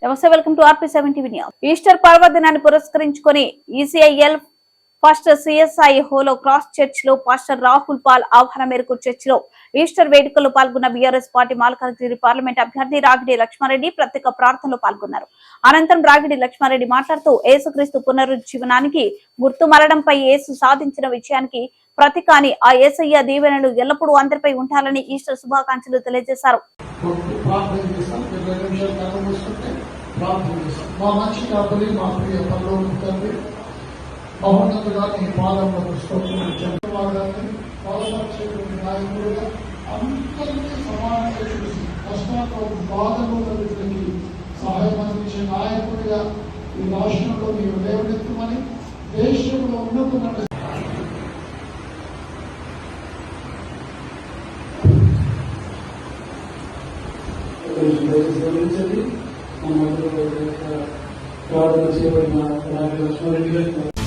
నమస్తే, welcome to RP7 TV news. Easter పర్వదినాన్ని పురస్కరించుకొని ECIL first CSI hollow cross church లో పాస్టర్ రాహుల్ పాల్ ఆహ్వానం మేరకు చర్చ్ లో ఈస్టర్ వేడుకల్లో పాల్గొన్న బీఆర్ఎస్ పార్టీ మల్కాజ్గిరి పార్లమెంట్ అభ్యర్థి రాగిడి లక్ష్మారెడ్డి ప్రత్యేక ప్రార్థనలో పాల్గొన్నారు. అనంతరం రాగిడి లక్ష్మారెడ్డి మాట్లాడుతూ యేసుక్రీస్తు పునరుజ్జీవనానికి గుర్తు మరణంపై యేసు సాధించిన విజయానికి ప్రతీక అని ఆ యేసయ్య దీవెనలు ఎల్లప్పుడూ అందరిపై ఉండాలని ఈస్టర్ శుభాకాంక్షలు తెలియజేశారు. మహోన్నతుగా నీ పాదములకు స్తోత్రం చెందువాలని బలపరిచేటువంటి నాయకుడుగా అందరినీ సమానంగా చూసి కష్టాలతో బాధలు కలిగి సహాయం అందించే నాయకుడిగా ఈ రాష్ట్రంలో మీరు లేవనెత్తమని దేశంలో ఉన్నటువంటి ప్రార్థన చేయబడిన లక్ష్మారెడ్డి గారు